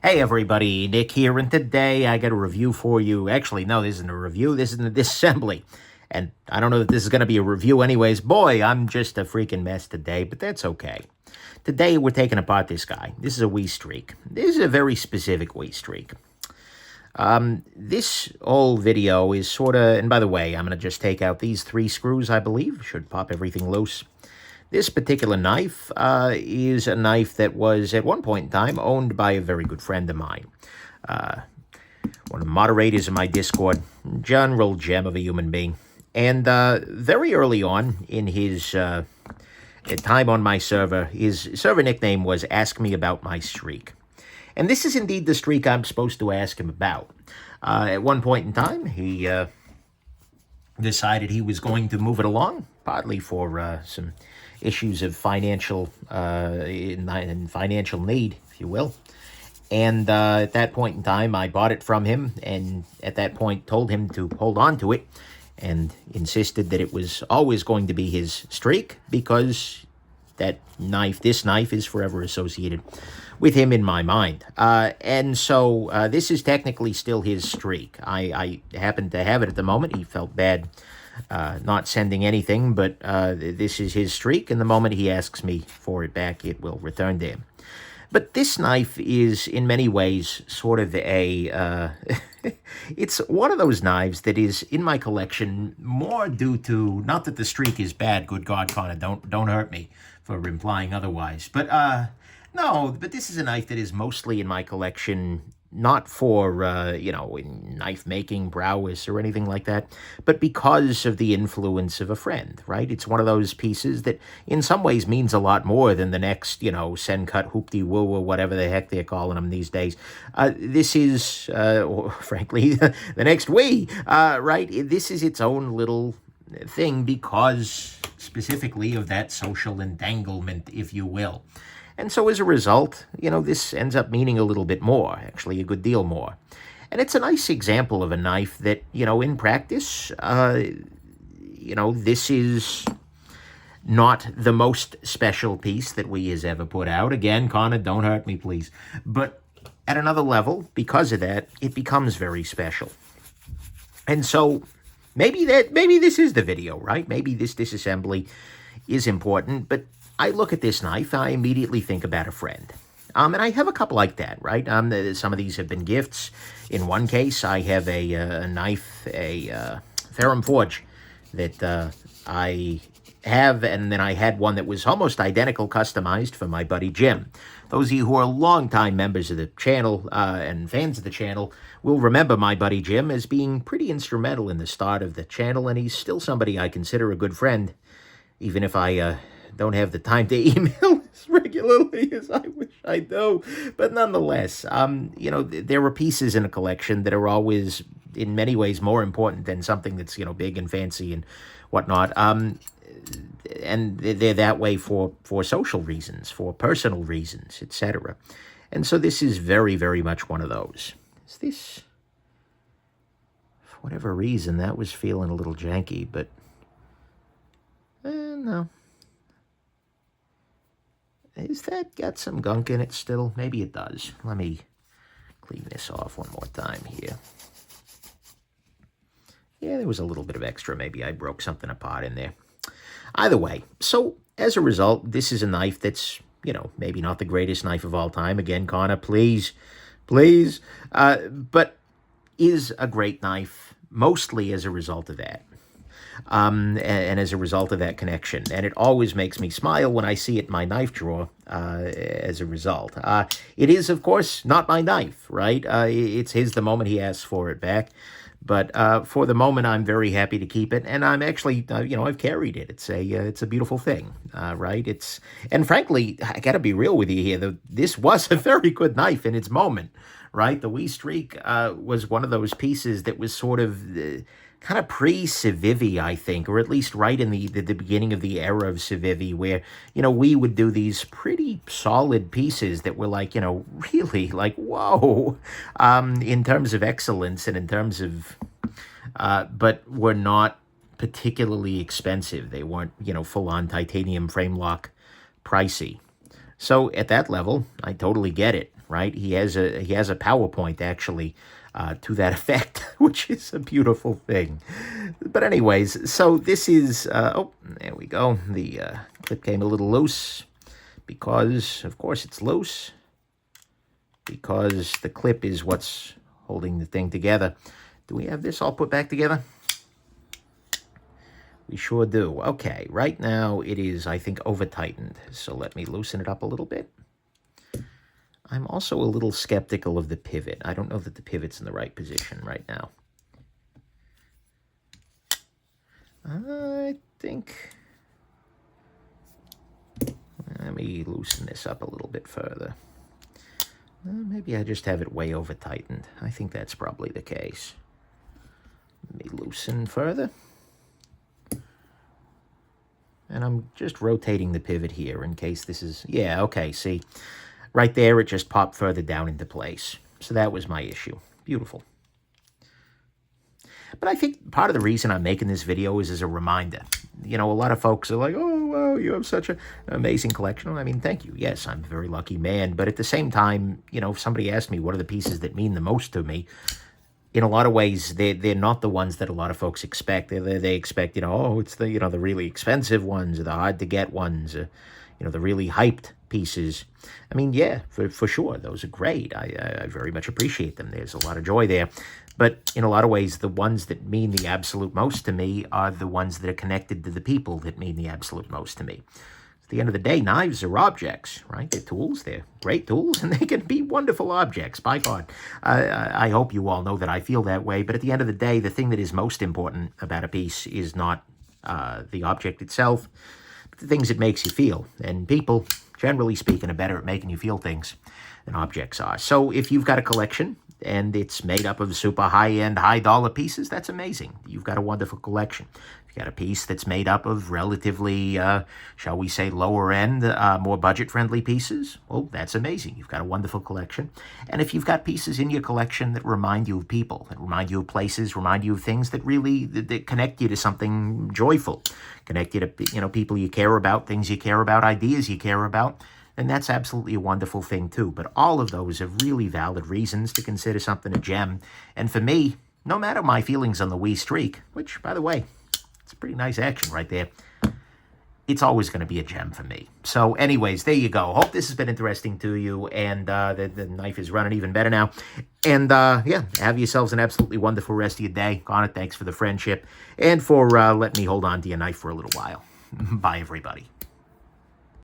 Hey everybody, Nick here, and today I got a review for you. Actually, no, this isn't a review, this is a disassembly. And I don't know that this is going to be a review anyways. Boy, I'm just a freaking mess today, but that's okay. Today we're taking apart this guy. This is a wee streak. This is a very specific wee streak. This whole video is sort of, and by the way, I'm going to just take out these 3 screws, I believe. Should pop everything loose. This particular knife is a knife that was, at one point in time, owned by a very good friend of mine. One of the moderators of my Discord, general gem of a human being. And very early on in his time on my server, his server nickname was Ask Me About My Streak. And this is indeed the streak I'm supposed to ask him about. At one point in time, he decided he was going to move it along, partly for some issues of financial financial need, if you will. And at that point in time, I bought it from him, and at that point told him to hold on to it, and insisted that it was always going to be his streak, because this knife is forever associated with him in my mind. And so this is technically still his streak. I happen to have it at the moment. He felt bad not sending anything, but this is his streak, and the moment he asks me for it back, it will return to him. But this knife is, in many ways, sort of a... it's one of those knives that is in my collection more due to... Not that the streak is bad, good God, Connor, don't hurt me for implying otherwise. But, no, but this is a knife that is mostly in my collection... Not for, in knife-making prowess or anything like that, but because of the influence of a friend, right? It's one of those pieces that in some ways means a lot more than the next, Sencut, Hoopty-Woo, or whatever the heck they're calling them these days. This is, frankly, the next Wii, right? This is its own little thing because specifically of that social entanglement, if you will. And so as a result, this ends up meaning a little bit more, actually a good deal more. And it's a nice example of a knife that, in practice, this is not the most special piece that we has ever put out. Again, Connor, don't hurt me, please. But at another level, because of that, it becomes very special. And so maybe this is the video, right? Maybe this disassembly is important, but I look at this knife, I immediately think about a friend. And I have a couple like that, right? Some of these have been gifts. In one case, I have a knife, a Ferrum Forge, that I have, and then I had one that was almost identical, customized for my buddy Jim. Those of you who are longtime members of the channel and fans of the channel will remember my buddy Jim as being pretty instrumental in the start of the channel, and he's still somebody I consider a good friend, even if I... don't have the time to email as regularly as I wish I do. But nonetheless, there are pieces in a collection that are always, in many ways, more important than something that's, big and fancy and whatnot. And they're that way for social reasons, for personal reasons, etc. And so this is very, very much one of those. Is this... For whatever reason, that was feeling a little janky, but... no. Is that got some gunk in it still? Maybe it does. Let me clean this off one more time here. Yeah, there was a little bit of extra. Maybe I broke something apart in there. Either way, so as a result, this is a knife that's, maybe not the greatest knife of all time. Again, Connor, please, but is a great knife, mostly as a result of that. And as a result of that connection. And it always makes me smile when I see it in my knife drawer as a result. It is, of course, not my knife, right? It's his the moment he asks for it back. But for the moment, I'm very happy to keep it. And I'm actually, I've carried it. It's a beautiful thing, right? And frankly, I got to be real with you here. This was a very good knife in its moment, right? The Wii Streak was one of those pieces that was sort of... kind of pre-Civivi, I think, or at least right in the beginning of the era of Civivi, where, we would do these pretty solid pieces that were like, really like, whoa, in terms of excellence and in terms of, but were not particularly expensive. They weren't, full-on titanium frame lock pricey. So at that level, I totally get it. right? He has a PowerPoint actually to that effect, which is a beautiful thing. But anyways, so this is oh, there we go. The clip came a little loose because, of course, it's loose because the clip is what's holding the thing together. Do we have this all put back together? We sure do. Okay, right now it is, I think, over-tightened. So let me loosen it up a little bit. I'm also a little skeptical of the pivot. I don't know that the pivot's in the right position right now. I think... Let me loosen this up a little bit further. Maybe I just have it way over-tightened. I think that's probably the case. Let me loosen further. And I'm just rotating the pivot here in case this is... Yeah, okay, see. Right there, it just popped further down into place. So that was my issue. Beautiful. But I think part of the reason I'm making this video is as a reminder. You know, a lot of folks are like, oh, wow, you have such an amazing collection. I mean, thank you. Yes, I'm a very lucky man. But at the same time, you know, if somebody asked me what are the pieces that mean the most to me, in a lot of ways, they're not the ones that a lot of folks expect. They expect, you know, oh, it's the, you know, the really expensive ones, or the hard-to-get ones, you know, the really hyped pieces. I mean, yeah, for sure, those are great. I very much appreciate them. There's a lot of joy there. But in a lot of ways, the ones that mean the absolute most to me are the ones that are connected to the people that mean the absolute most to me. At the end of the day, knives are objects, right? They're tools. They're great tools, and they can be wonderful objects, by God. I hope you all know that I feel that way. But at the end of the day, the thing that is most important about a piece is not the object itself, but the things it makes you feel. And people, generally speaking, are better at making you feel things than objects are. So if you've got a collection and it's made up of super high-end, high-dollar pieces, that's amazing. You've got a wonderful collection. If you've got a piece that's made up of relatively, shall we say, lower-end, more budget-friendly pieces, well, that's amazing. You've got a wonderful collection. And if you've got pieces in your collection that remind you of people, that remind you of places, remind you of things that really that connect you to something joyful, connect you to, you know, people you care about, things you care about, ideas you care about, and that's absolutely a wonderful thing too. But all of those are really valid reasons to consider something a gem. And for me, no matter my feelings on the wee streak, which, by the way, it's a pretty nice action right there, it's always going to be a gem for me. So anyways, there you go. Hope this has been interesting to you, and the knife is running even better now. And yeah, have yourselves an absolutely wonderful rest of your day. Connor, thanks for the friendship and for letting me hold on to your knife for a little while. Bye, everybody.